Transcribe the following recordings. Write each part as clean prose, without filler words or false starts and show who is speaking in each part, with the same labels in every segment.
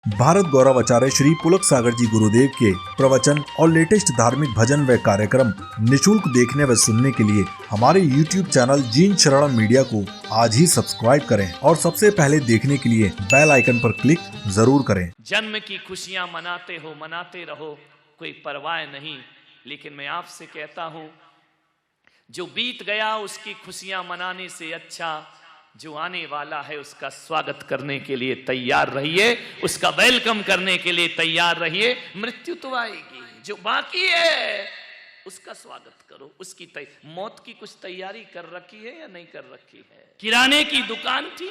Speaker 1: भारत गौरव आचार्य श्री पुलक सागर जी गुरुदेव के प्रवचन और लेटेस्ट धार्मिक भजन व कार्यक्रम निशुल्क देखने व सुनने के लिए हमारे YouTube चैनल जीन शरणम मीडिया को आज ही सब्सक्राइब करें और सबसे पहले देखने के लिए बेल आइकन पर क्लिक जरूर करें।
Speaker 2: जन्म की खुशियां मनाते हो, मनाते रहो, कोई परवाह नहीं। लेकिन मैं आपसे कहता हूं, जो बीत गया उसकी खुशियां मनाने से अच्छा जो आने वाला है उसका स्वागत करने के लिए तैयार रहिए, उसका वेलकम करने के लिए तैयार रहिए। मृत्यु तो आएगी, जो बाकी है उसका स्वागत करो। उसकी मौत की कुछ तैयारी कर रखी है या नहीं कर रखी है? किराने की दुकान थी,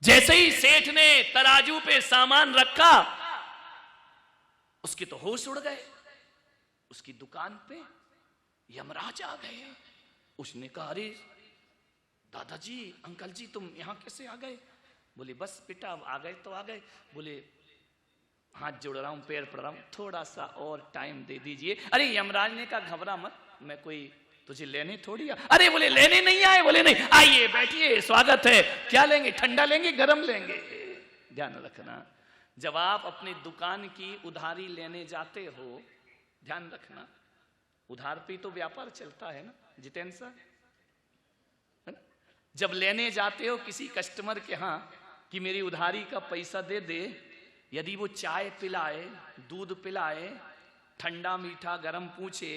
Speaker 2: जैसे ही सेठ ने तराजू पे सामान रखा उसके तो होश उड़ गए। उसकी दुकान पे यमराज आ गए। उसने कहा, अरे दादाजी, अंकल जी, तुम यहां कैसे आ गए? बोले, बस बेटा आ गए तो आ गए। बोले, हाथ जोड़ रहा हूं, पैर पड़ रहा हूं, थोड़ा सा और टाइम दे दीजिए। अरे यमराज ने कहा, घबरा मत, मैं कोई तुझे लेने थोड़ी आ। अरे बोले, लेने नहीं आए? बोले, नहीं, आइए बैठिए, स्वागत है। क्या लेंगे? ठंडा लेंगे, गरम लेंगे? ध्यान रखना, जब आप अपनी दुकान की उधारी लेने जाते हो, ध्यान रखना, उधार पे तो व्यापार चलता है ना जितेंद्र सर, है ना? जब लेने जाते हो किसी कस्टमर के यहां कि मेरी उधारी का पैसा दे दे, यदि वो चाय पिलाए, दूध पिलाए, ठंडा मीठा गरम पूछे,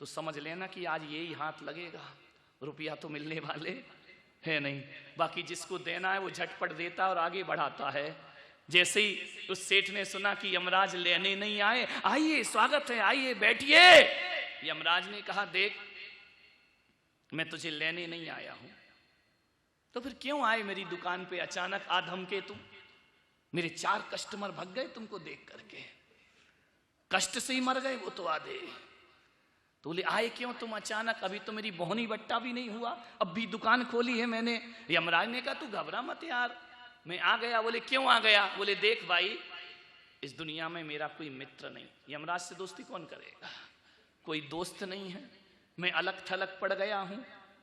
Speaker 2: तो समझ लेना कि आज यही हाथ लगेगा, रुपया तो मिलने वाले है नहीं। बाकी जिसको देना है वो झटपट देता और आगे बढ़ाता है। जैसे ही उस सेठ ने सुना कि यमराज लेने नहीं आए, आइए स्वागत है, आइए बैठिए। यमराज ने कहा, देख, मैं तुझे लेने नहीं आया हूं, तो फिर क्यों आए मेरी दुकान पे अचानक आधम के तुम? मेरे 4 कस्टमर भग गए तुमको देख करके, कष्ट से ही मर गए वो तो आधे। तो बोले, आए क्यों तुम अचानक? अभी तो मेरी बोहनी बट्टा भी नहीं हुआ, अब भी दुकान खोली है मैंने। यमराज ने कहा, तू घबरा मत यार, मैं आ गया। बोले, क्यों आ गया? बोले, देख भाई, इस दुनिया में मेरा कोई मित्र नहीं। यमराज से दोस्ती कौन करेगा? कोई दोस्त नहीं है। मैं अलग थलग पड़ गया हूं,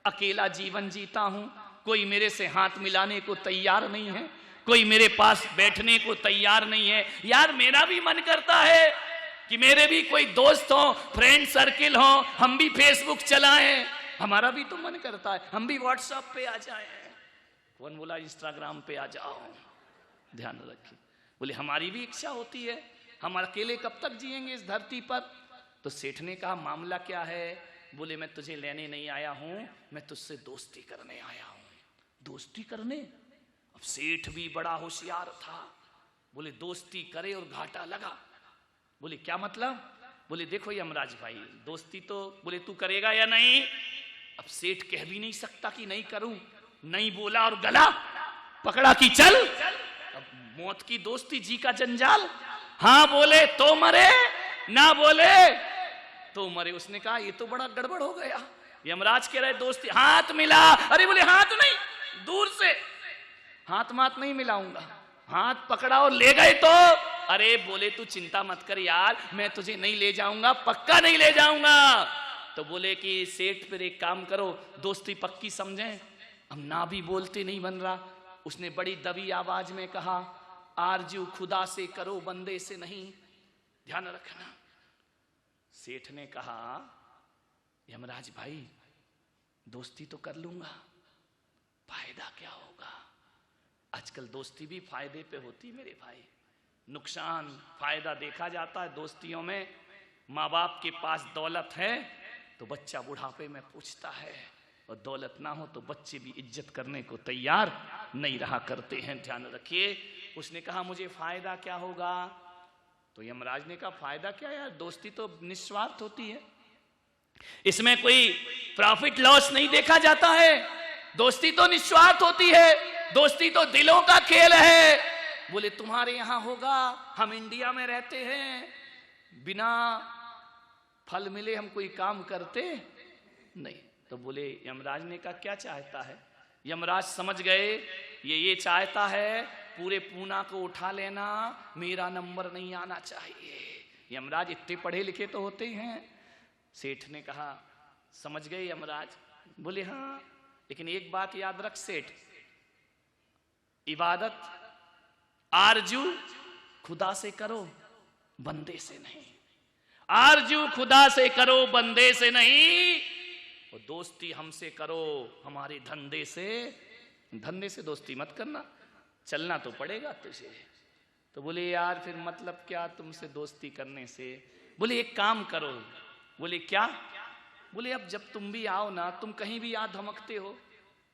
Speaker 2: अकेला जीवन जीता हूं, कोई मेरे से हाथ मिलाने को तैयार नहीं है, कोई मेरे पास बैठने को तैयार नहीं है। यार मेरा भी मन करता है कि मेरे भी कोई दोस्त हो, फ्रेंड सर्किल हो, हम भी फेसबुक चलाएं, हमारा भी तो मन करता है हम भी व्हाट्सएप पे आ जाएं। कौन बोला इंस्टाग्राम पे आ जाओ? ध्यान रखिए। बोले, हमारी भी इच्छा होती है, हम अकेले कब तक जिएंगे इस धरती पर? तो सेठ ने कहा, मामला क्या है? बोले, मैं तुझे लेने नहीं आया हूं, मैं तुझसे दोस्ती करने आया हूं। दोस्ती करने? अब सेठ भी बड़ा होशियार था। बोले, दोस्ती करे और घाटा लगा। बोले, क्या मतलब? बोले, देखो यमराज भाई, दोस्ती तो, बोले, तू करेगा या नहीं? अब सेठ कह भी नहीं सकता कि नहीं करूं, नहीं बोला और गला पकड़ा कि चल। अब मौत की दोस्ती, जी का जंजाल। हाँ बोले तो मरे, ना बोले तो मरे। उसने कहा, ये तो बड़ा गड़बड़ हो गया। यमराज कह रहे, दोस्ती, हाथ मिला। अरे बोले, हाथ नहीं, दूर से हाथ मात नहीं मिलाऊंगा। हाथ पकड़ा और ले गए तो? अरे बोले, तू चिंता मत कर यार, मैं तुझे नहीं ले जाऊंगा, पक्का नहीं ले जाऊंगा। तो बोले कि सेठ, फिर एक काम करो, दोस्ती पक्की समझें। अब ना भी बोलते नहीं बन रहा। उसने बड़ी दबी आवाज में कहा, आरजू खुदा से करो, बंदे से नहीं। ध्यान रखना। सेठ ने कहा, यमराज भाई, दोस्ती तो कर लूंगा, फायदा क्या होगा? आजकल दोस्ती भी फायदे पे होती मेरे भाई, नुकसान फायदा देखा जाता है दोस्तियों में। माँ बाप के पास दौलत है तो बच्चा बुढ़ापे में पूछता है, और दौलत ना हो तो बच्चे भी इज्जत करने को तैयार नहीं रहा करते हैं। ध्यान रखिए। उसने कहा, मुझे फायदा क्या होगा? तो यमराज ने कहा, फायदा क्या यार, दोस्ती तो निस्वार्थ होती है, इसमें कोई प्रॉफिट लॉस नहीं देखा जाता है, दोस्ती तो निस्वार्थ होती है, दोस्ती तो दिलों का खेल है। बोले, तुम्हारे यहां होगा, हम इंडिया में रहते हैं, बिना फल मिले हम कोई काम करते नहीं। तो बोले, यमराज ने कहा, क्या चाहता है? यमराज समझ गए, ये चाहता है पूरे पूना को उठा लेना, मेरा नंबर नहीं आना चाहिए। यमराज इतने पढ़े लिखे तो होते ही हैं। सेठ ने कहा, समझ गए? यमराज बोले, हाँ, लेकिन एक बात याद रख सेठ, इबादत आरजू खुदा से करो, बंदे से नहीं। आरजू खुदा से करो, बंदे से नहीं। और दोस्ती हमसे करो, हमारे धंधे से। धंधे से दोस्ती मत करना, चलना तो पड़ेगा तुझे। तो बोले यार फिर मतलब क्या तुमसे दोस्ती करने से? बोले एक काम करो। बोले क्या? बोले अब जब तुम भी आओ ना, तुम कहीं भी यहाँ धमकते हो,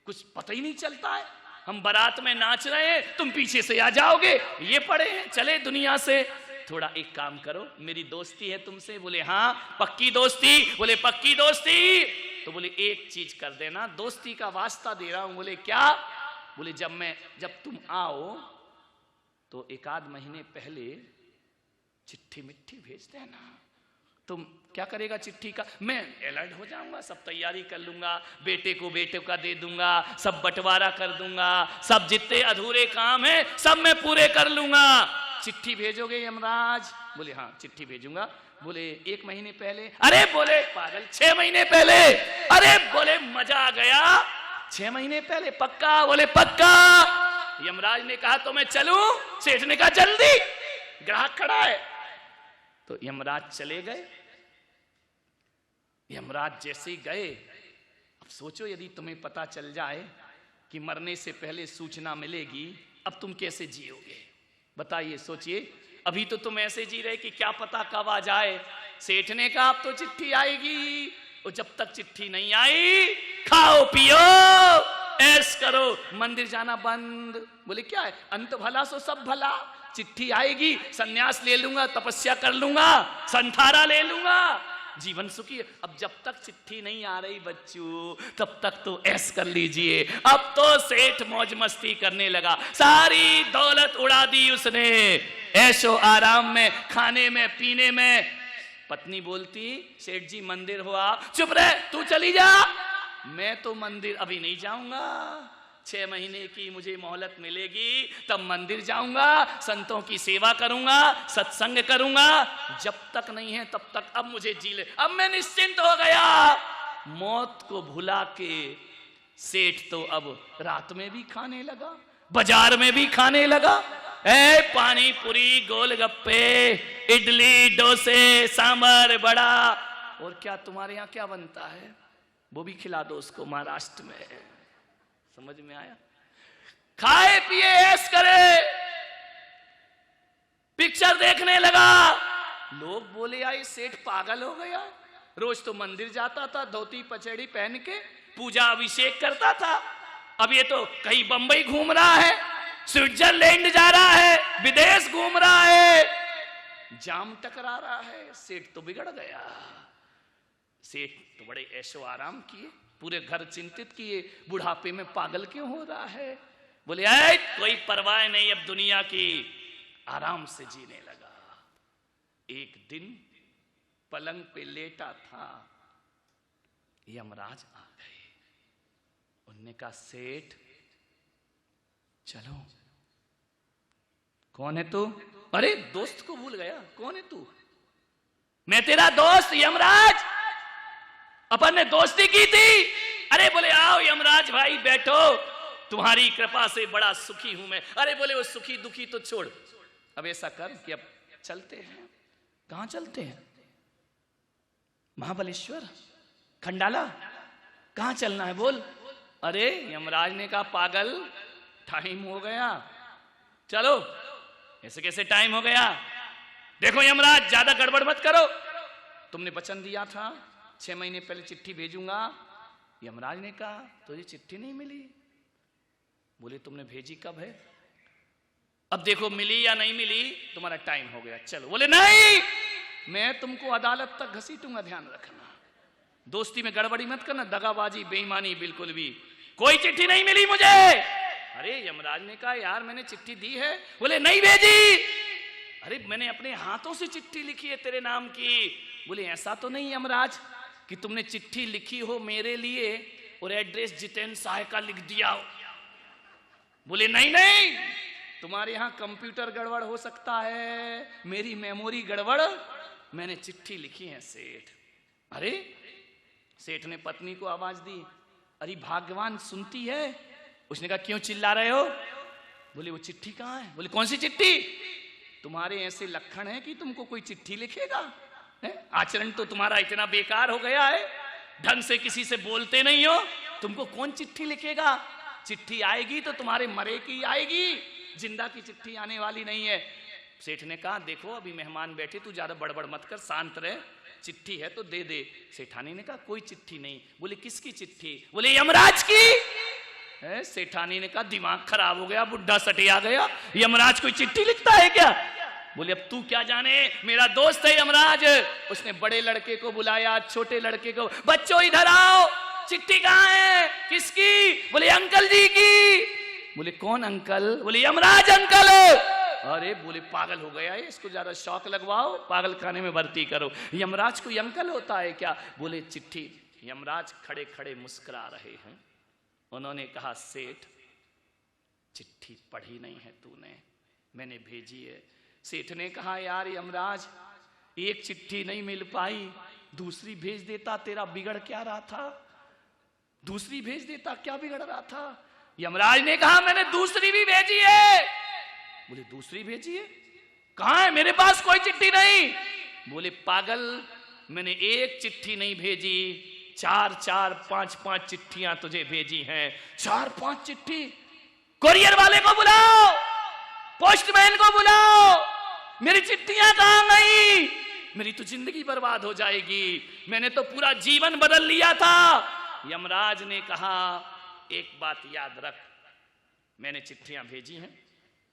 Speaker 2: कुछ पता ही नहीं चलता है। हम बारात में नाच रहे हैं, तुम पीछे से आ जाओगे, ये पड़े हैं चले दुनिया से। थोड़ा एक काम करो, मेरी दोस्ती है तुमसे। बोले हाँ पक्की दोस्ती। बोले पक्की दोस्ती। तो बोले एक चीज कर देना, दोस्ती का वास्ता दे रहा हूं। बोले क्या? बोले जब तुम आओ तो एक आध महीने पहले चिट्ठी मिट्ठी भेज देना। तुम क्या करेगा चिट्ठी का? मैं अलर्ट हो जाऊंगा, सब तैयारी कर लूंगा, बेटे का दे दूंगा, सब बंटवारा कर दूंगा, सब जितने अधूरे काम है सब मैं पूरे कर लूंगा। चिट्ठी भेजोगे यमराज? बोले हाँ चिट्ठी भेजूंगा। बोले एक महीने पहले? अरे बोले पागल 6 महीने पहले। अरे बोले मजा आ गया, 6 महीने पहले पक्का? बोले पक्का। यमराज ने कहा तो मैं चलूं? सेठ ने कहा जल्दी, ग्राहक खड़ा है। तो यमराज चले गए। यमराज जैसे ही गए, अब सोचो यदि तुम्हें पता चल जाए कि मरने से पहले सूचना मिलेगी, अब तुम कैसे जियोगे? बताइए, सोचिए। अभी तो तुम ऐसे जी रहे कि क्या पता कब आ जाए। सेठ ने कहा अब तो चिट्ठी आएगी, और जब तक चिट्ठी नहीं आई खाओ पियो ऐश करो, मंदिर जाना बंद। बोले क्या है? अंत भला सो सब भला। चिट्ठी आएगी, सन्यास ले लूंगा, तपस्या कर लूंगा, संथारा ले लूंगा, जीवन सुखी। अब जब तक चिट्ठी नहीं आ रही बच्चों, तब तक तो ऐश कर लीजिए। अब तो सेठ मौज मस्ती करने लगा, सारी दौलत उड़ा दी उसने, ऐशो आराम में, खाने में, पीने में। पत्नी बोलती सेठ जी मंदिर हुआ। चुप रहे, तू चली जा, मैं तो मंदिर अभी नहीं जाऊंगा, 6 महीने की मुझे मोहलत मिलेगी, तब मंदिर जाऊंगा, संतों की सेवा करूंगा, सत्संग करूंगा। जब तक नहीं है तब तक अब मुझे जी ले। अब मैं निश्चिंत हो गया। मौत को भुला के सेठ तो अब रात में भी खाने लगा, बाजार में भी खाने लगा। पानी पूरी, गोलगप्पे, इडली, डोसे, सांभर, बड़ा, और क्या तुम्हारे यहाँ क्या बनता है वो भी खिला दो उसको महाराष्ट्र में। समझ में आया? खाए पिए ऐश करे, पिक्चर देखने लगा। लोग बोले यार सेठ पागल हो गया, रोज तो मंदिर जाता था, धोती पछेड़ी पहन के पूजा अभिषेक करता था, अब ये तो कहीं बंबई घूम रहा है, स्विट्जरलैंड जा रहा है, विदेश घूम रहा है, जाम टकरा रहा है। सेठ तो बिगड़ गया। सेठ तो बड़े ऐशो आराम किए, पूरे घर चिंतित किए, बुढ़ापे में पागल क्यों हो रहा है। बोले कोई परवाह नहीं अब दुनिया की, आराम से जीने लगा। एक दिन पलंग पे लेटा था, यमराज आ गए। उनने कहा सेठ चलो। कौन है तू? अरे दोस्त को भूल गया, कौन है तू? मैं तेरा दोस्त यमराज, अपन ने दोस्ती की थी। अरे बोले आओ यमराज भाई बैठो, तुम्हारी कृपा से बड़ा सुखी हूं मैं। अरे बोले वो सुखी दुखी तो छोड़, अब ऐसा कर कि अब चलते हैं। कहां चलते हैं? महाबलेश्वर, खंडाला, कहां चलना है बोल। अरे यमराज ने कहा पागल टाइम हो गया, चलो। ऐसे कैसे टाइम हो गया? देखो यमराज ज्यादा गड़बड़ मत करो, तुमने वचन दिया था 6 महीने पहले चिट्ठी भेजूंगा। यमराज ने कहा तो ये चिट्ठी नहीं मिली। बोले तुमने भेजी कब है? अब देखो मिली या नहीं मिली, तुम्हारा टाइम हो गया, चलो। बोले नहीं, मैं तुमको अदालत तक घसीटूंगा, ध्यान रखना, दोस्ती में गड़बड़ी मत करना, दगाबाजी बेईमानी बिल्कुल भी। कोई चिट्ठी नहीं मिली मुझे। अरे यमराज ने कहा यार मैंने चिट्ठी दी है। बोले नहीं भेजी। अरे मैंने अपने हाथों से चिट्ठी लिखी है तेरे नाम की। बोले ऐसा तो नहीं यमराज कि तुमने चिट्ठी लिखी हो मेरे लिए और एड्रेस जितेंद्र साय का लिख दिया हो। बोले नहीं नहीं, तुम्हारे यहां कंप्यूटर गड़बड़ हो सकता है, मेरी मेमोरी गड़बड़, मैंने चिट्ठी लिखी है सेठ। अरे सेठ ने पत्नी को आवाज दी, अरे भाग्यवान सुनती है। उसने कहा क्यों चिल्ला रहे हो? बोले वो चिट्ठी कहाँ है? बोले कौन सी चिट्ठी? तुम्हारे ऐसे लक्षण है कि तुमको कोई चिट्ठी लिखेगा? आचरण तो तुम्हारा इतना बेकार हो गया है, ढंग से किसी से बोलते नहीं हो, तुमको कौन चिट्ठी लिखेगा? चिट्ठी आएगी तो तुम्हारे मरे की आएगी, जिंदा की चिट्ठी आने वाली नहीं है। सेठ ने कहा देखो अभी मेहमान बैठे, तू ज्यादा बड़बड़ मत कर, शांत रहे, चिट्ठी है तो दे दे। सेठानी ने कहा कोई चिट्ठी नहीं। बोले किसकी चिट्ठी? बोले यमराज की। सेठानी ने कहा दिमाग खराब हो गया, बुढ़ा सटे आ गया, यमराज कोई चिट्ठी लिखता है क्या? बोले अब तू क्या जाने, मेरा दोस्त है यमराज। उसने बड़े लड़के को बुलाया, छोटे लड़के को, बच्चों इधर आओ, चिट्ठी कहाँ है? किसकी? बोले अंकल जी की। बोले कौन अंकल? बोले यमराज अंकल। अरे बोले पागल हो गया है, इसको ज्यादा शौक लगवाओ, पागल खाने में भर्ती करो, यमराज कोई अंकल होता है क्या? बोले चिट्ठी। यमराज खड़े खड़े मुस्कुरा रहे हैं। उन्होंने कहा सेठ चिट्ठी पढ़ी नहीं है तूने, मैंने भेजी है। सेठ ने कहा यार यमराज एक चिट्ठी नहीं मिल पाई, दूसरी भेज देता, तेरा बिगड़ क्या रहा था? दूसरी भेज देता, क्या बिगड़ रहा था? यमराज ने कहा मैंने दूसरी भी भेजी है। बोले दूसरी भेजी है? कहां है? मेरे पास कोई चिट्ठी नहीं। बोले पागल, मैंने एक चिट्ठी नहीं भेजी, 4-4, 5-5 चिट्ठियां तुझे भेजी हैं। 4-5 चिट्ठी? कोरियर वाले को बुलाओ, पोस्टमैन को बुलाओ, मेरी चिट्ठियां कहां गई? मेरी तो जिंदगी बर्बाद हो जाएगी, मैंने तो पूरा जीवन बदल लिया था। यमराज ने कहा एक बात याद रख, मैंने चिट्ठियां भेजी हैं,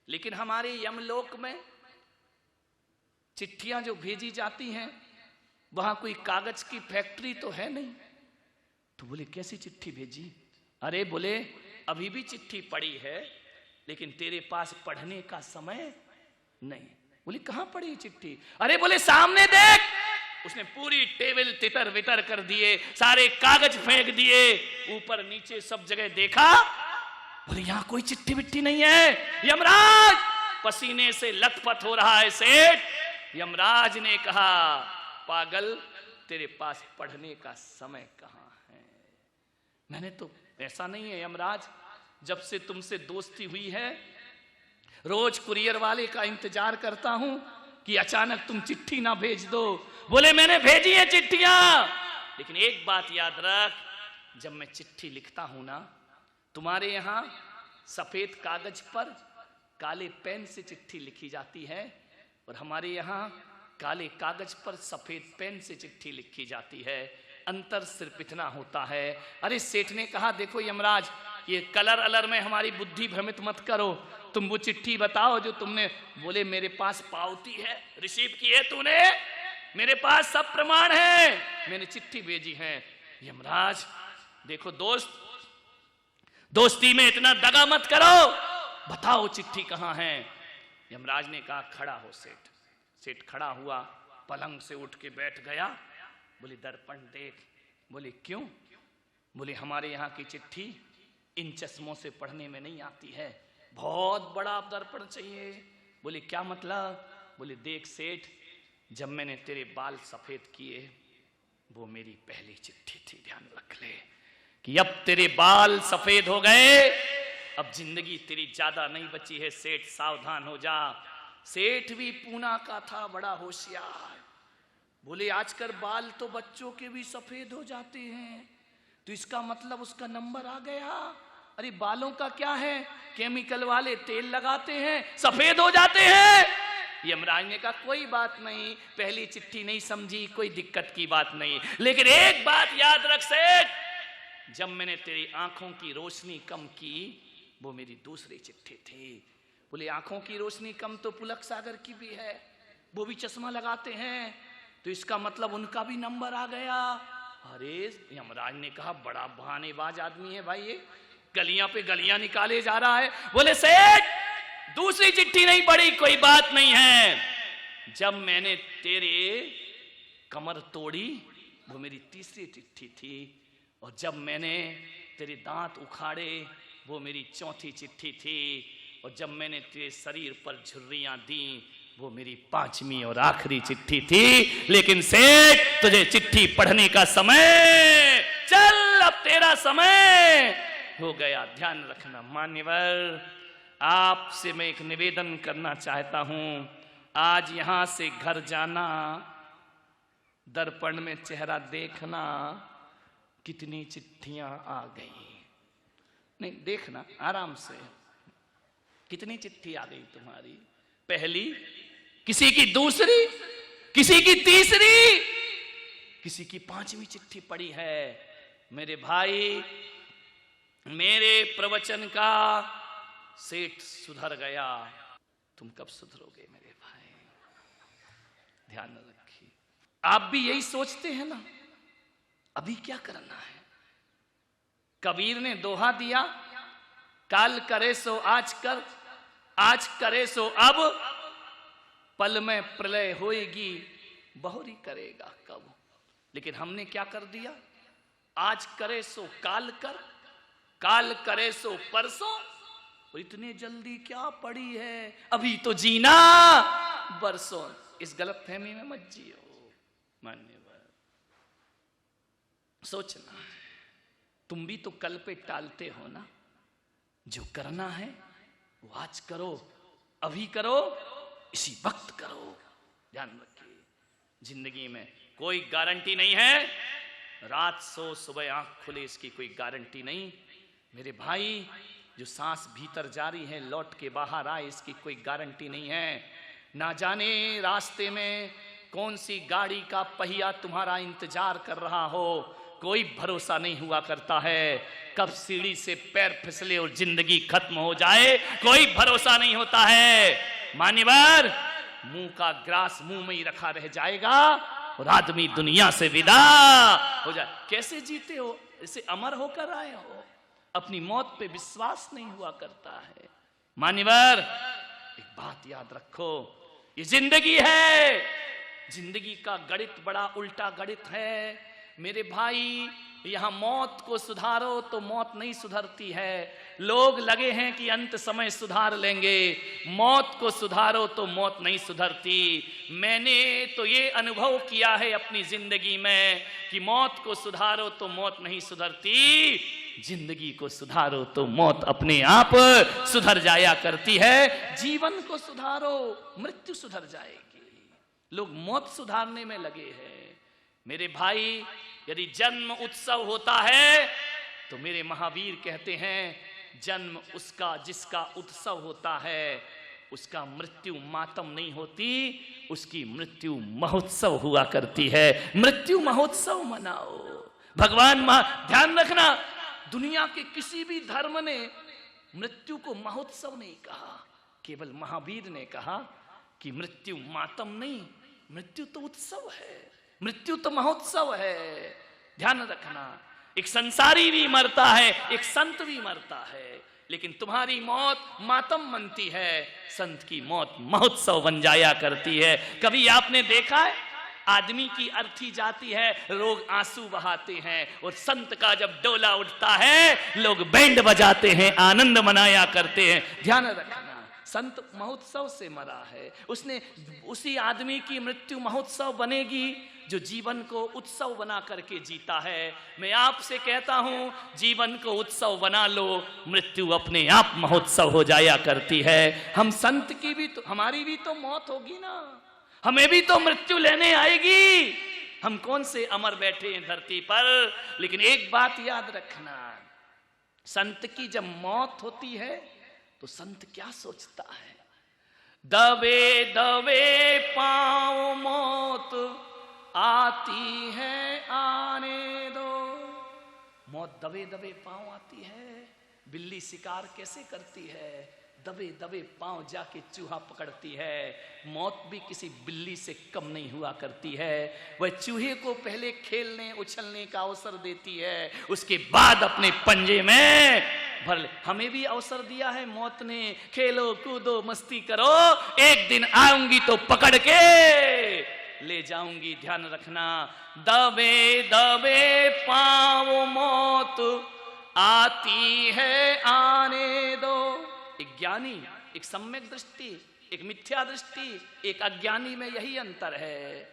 Speaker 2: लेकिन हमारे यमलोक में चिट्ठियां जो भेजी जाती हैं वहां कोई कागज की फैक्ट्री तो है नहीं। तो बोले कैसी चिट्ठी भेजी? अरे बोले अभी भी चिट्ठी पड़ी है, लेकिन तेरे पास पढ़ने का समय नहीं। बोले कहां पड़ी चिट्ठी? अरे बोले सामने देख। उसने पूरी टेबल तितर बितर कर दिए, सारे कागज फेंक दिए, ऊपर नीचे सब जगह देखा। बोले यहां कोई चिट्ठी बिट्ठी नहीं है। यमराज पसीने से लथपथ हो रहा है सेठ। यमराज ने कहा पागल, तेरे पास पढ़ने का समय कहां है? मैंने तो ऐसा नहीं है यमराज, जब से तुमसे दोस्ती हुई है रोज कुरियर वाले का इंतजार करता हूं कि अचानक तुम चिट्ठी ना भेज दो। बोले मैंने भेजी है चिट्ठियां, लेकिन एक बात याद रख, जब मैं चिट्ठी लिखता हूं ना, तुम्हारे यहां सफेद कागज पर काले पेन से चिट्ठी लिखी जाती है, और हमारे यहां काले कागज पर सफेद पेन से चिट्ठी लिखी जाती है। अंतर सिर्फ इतना होता है। अरे सेठ ने कहा देखो यमराज, ये कलर अलर में हमारी बुद्धि भ्रमित मत करो, तुम वो चिट्ठी बताओ जो तुमने। बोले मेरे पास पावती है, रिसीव की है तूने, मेरे पास सब प्रमाण है, मैंने चिट्ठी भेजी है। यमराज देखो दोस्त, दोस्ती में इतना दगा मत करो, बताओ चिट्ठी कहां है? यमराज ने कहा खड़ा हो सेठ। सेठ खड़ा हुआ, पलंग से उठ के बैठ गया। बोले दर्पण देख। बोले क्यों? बोले हमारे यहाँ की चिट्ठी इन चश्मों से पढ़ने में नहीं आती है, बहुत बड़ा दर्पण चाहिए। बोले क्या मतलब? बोले देख सेठ, जब मैंने तेरे बाल सफेद किए वो मेरी पहली चिट्ठी थी, ध्यान रख ले कि अब तेरे बाल सफेद हो गए, अब जिंदगी तेरी ज्यादा नहीं बची है सेठ, सावधान हो जा। सेठ भी पूना का था, बड़ा होशियार। बोले आजकल बाल तो बच्चों के भी सफेद हो जाते हैं, तो इसका मतलब उसका नंबर आ गया। अरे बालों का क्या है, केमिकल वाले तेल लगाते हैं, सफेद हो जाते हैं। यमराज ने कहा कोई बात नहीं, पहली चिट्ठी नहीं समझी, कोई दिक्कत की बात नहीं, लेकिन एक बात याद रख सेठ, जब मैंने तेरी आंखों की रोशनी कम की वो मेरी दूसरी चिट्ठी थी। बोले आंखों की रोशनी कम तो पुलक सागर की भी है, वो भी चश्मा लगाते हैं, तो इसका मतलब उनका भी नंबर आ गया। अरे यमराज ने कहा बड़ा बहानेबाज आदमी है भाई, ये गलियां पे गलियां निकाले जा रहा है। बोले सेठ दूसरी चिट्ठी नहीं पड़ी, कोई बात नहीं है, जब मैंने तेरे कमर तोड़ी वो मेरी तीसरी चिट्ठी थी, और जब मैंने तेरे दांत उखाड़े वो मेरी चौथी चिट्ठी थी, और जब मैंने तेरे शरीर पर झुर्रियां दी वो मेरी पांचवी और आखिरी चिट्ठी थी। लेकिन सेठ तुझे चिट्ठी पढ़ने का समय, चल अब तेरा समय हो गया। ध्यान रखना मान्यवर, आपसे मैं एक निवेदन करना चाहता हूं। आज यहां से घर जाना, दर्पण में चेहरा देखना, कितनी चिट्ठियां आ गई। नहीं, देखना आराम से, कितनी चिट्ठी आ गई तुम्हारी। पहली, किसी की दूसरी, किसी की तीसरी, किसी की 5वीं चिट्ठी पड़ी है। मेरे भाई, मेरे प्रवचन का सेठ सुधर गया, तुम कब सुधरोगे मेरे भाई? ध्यान रखिए। आप भी यही सोचते हैं ना, अभी क्या करना है। कबीर ने दोहा दिया, काल करे सो आज कर, आज करे सो अब, पल में प्रलय होएगी, बहुरी करेगा कब। लेकिन हमने क्या कर दिया, आज करे सो काल कर, काल करे सो परसों, और इतने जल्दी क्या पड़ी है, अभी तो जीना बरसों। इस गलतफहमी में मत जियो। मान्यवर, सोचना है, तुम भी तो कल पे टालते हो ना। जो करना है वो आज करो, अभी करो, इसी वक्त करो। ध्यान रखिए, जिंदगी में कोई गारंटी नहीं है। रात सो सुबह आंख खुले, इसकी कोई गारंटी नहीं। मेरे भाई, जो सांस भीतर जारी है लौट के बाहर आए, इसकी कोई गारंटी नहीं है। ना जाने रास्ते में कौन सी गाड़ी का पहिया तुम्हारा इंतजार कर रहा हो, कोई भरोसा नहीं हुआ करता है। कब सीढ़ी से पैर फिसले और जिंदगी खत्म हो जाए, कोई भरोसा नहीं होता है। मान्यवर, मुंह का ग्रास मुंह में ही रखा रह जाएगा और आदमी दुनिया से विदा हो जाए। कैसे जीते हो, इसे अमर होकर आए हो, अपनी मौत पे विश्वास नहीं हुआ करता है। मान्यवर, एक बात याद रखो, ये जिंदगी है, जिंदगी का गणित बड़ा उल्टा गणित है। मेरे भाई, यहां मौत को सुधारो तो मौत नहीं सुधरती है। लोग लगे हैं कि अंत समय सुधार लेंगे, मौत को सुधारो तो मौत नहीं सुधरती। मैंने तो ये अनुभव किया है अपनी जिंदगी में कि मौत को सुधारो तो मौत नहीं सुधरती, जिंदगी को सुधारो तो मौत अपने आप सुधर जाया करती है। जीवन को सुधारो, मृत्यु सुधर जाएगी। लोग मौत सुधारने में लगे हैं। मेरे भाई, यदि जन्म उत्सव होता है तो मेरे महावीर कहते हैं, जन्म उसका जिसका उत्सव होता है, उसका मृत्यु मातम नहीं होती, उसकी मृत्यु महोत्सव हुआ करती है। मृत्यु महोत्सव मनाओ। भगवान ध्यान रखना, दुनिया के किसी भी धर्म ने मृत्यु को महोत्सव नहीं कहा, केवल महावीर ने कहा कि मृत्यु मातम नहीं, मृत्यु तो उत्सव है, मृत्यु तो महोत्सव है। ध्यान रखना, एक संसारी भी मरता है, एक संत भी मरता है, लेकिन तुम्हारी मौत मातम बनती है, संत की मौत महोत्सव बन जाया करती है। कभी आपने देखा है, आदमी की अर्थी जाती है, लोग आंसू बहाते हैं, और संत का जब डोला उठता है, लोग बैंड बजाते हैं, आनंद मनाया करते हैं। ध्यान रखना, संत महोत्सव से मरा है, उसने उसी आदमी की मृत्यु महोत्सव बनेगी जो जीवन को उत्सव बना करके जीता है। मैं आपसे कहता हूं, जीवन को उत्सव बना लो, मृत्यु अपने आप महोत्सव हो जाया करती है। हम संत की भी तो, हमारी भी तो मौत होगी ना, हमें भी तो मृत्यु लेने आएगी। हम कौन से अमर बैठे हैं धरती पर। लेकिन एक बात याद रखना, संत की जब मौत होती है तो संत क्या सोचता है, दबे दबे पांव मौत आती है, आने दो। मौत दबे दबे पांव आती है। बिल्ली शिकार कैसे करती है, दबे दबे पांव जाके चूहा पकड़ती है। मौत भी किसी बिल्ली से कम नहीं हुआ करती है। वह चूहे को पहले खेलने उछलने का अवसर देती है, उसके बाद अपने पंजे में भर ले। हमें भी अवसर दिया है मौत ने, खेलो कूदो मस्ती करो, एक दिन आऊंगी तो पकड़ के ले जाऊंगी। ध्यान रखना, दबे दबे पांव मौत आती है, आने दो। एक ज्ञानी, एक सम्यक दृष्टि, एक मिथ्या दृष्टि, एक अज्ञानी में यही अंतर है।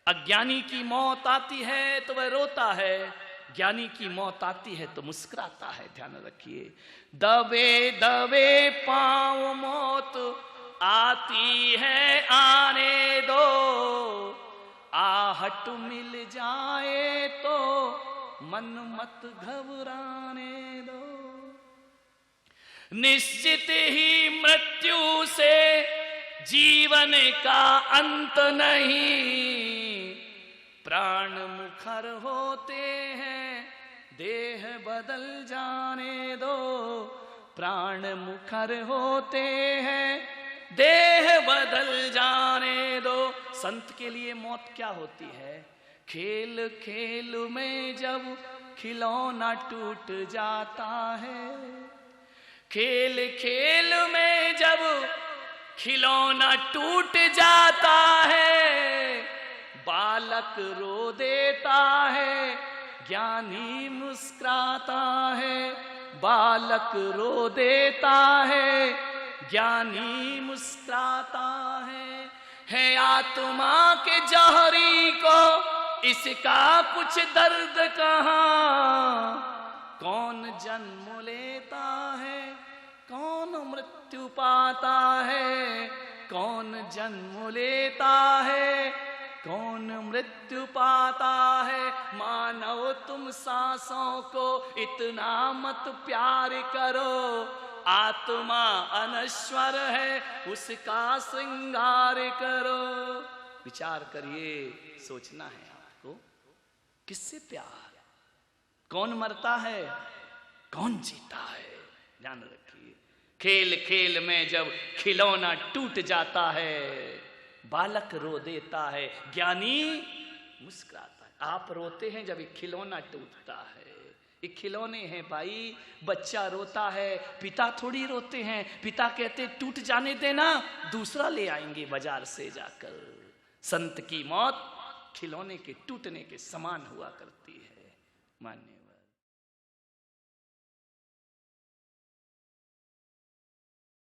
Speaker 2: अज्ञानी की मौत आती है तो वह रोता है, ज्ञानी की मौत आती है तो मुस्कुराता है, ध्यान रखिए। दबे दबे पांव मौत आती है आने दो, आहट मिल जाए तो मन मत घबराने दो। निश्चित ही मृत्यु से जीवन का अंत नहीं, प्राण मुखर होते हैं देह बदल जाने दो, प्राण मुखर होते हैं देह बदल जाने दो। संत के लिए मौत क्या होती है? खेल खेल में जब खिलौना टूट जाता है, खेल खेल में जब खिलौना टूट जाता है, बालक रो देता है ज्ञानी मुस्कुराता है, बालक रो देता है ज्ञानी मुस्कुराता है आत्मा के जौहरी को इसका कुछ दर्द कहाँ, कौन जन्म लेता है कौन मृत्यु पाता है, कौन जन्म लेता है कौन मृत्यु पाता है। मानव तुम सांसों को इतना मत प्यार करो, आत्मा अनश्वर है उसका श्रृंगार करो। विचार करिए, सोचना है आपको, किससे प्यार, कौन मरता है कौन जीता है, ध्यान रखिए। खेल खेल में जब खिलौना टूट जाता है, बालक रो देता है ज्ञानी मुस्कुराता है। आप रोते हैं जब एक खिलौना टूटता है, एक खिलौने हैं भाई, बच्चा रोता है, पिता थोड़ी रोते हैं, पिता कहते टूट जाने देना दूसरा ले आएंगे बाजार से जाकर। संत की मौत खिलौने के टूटने के समान हुआ करती है। मान्य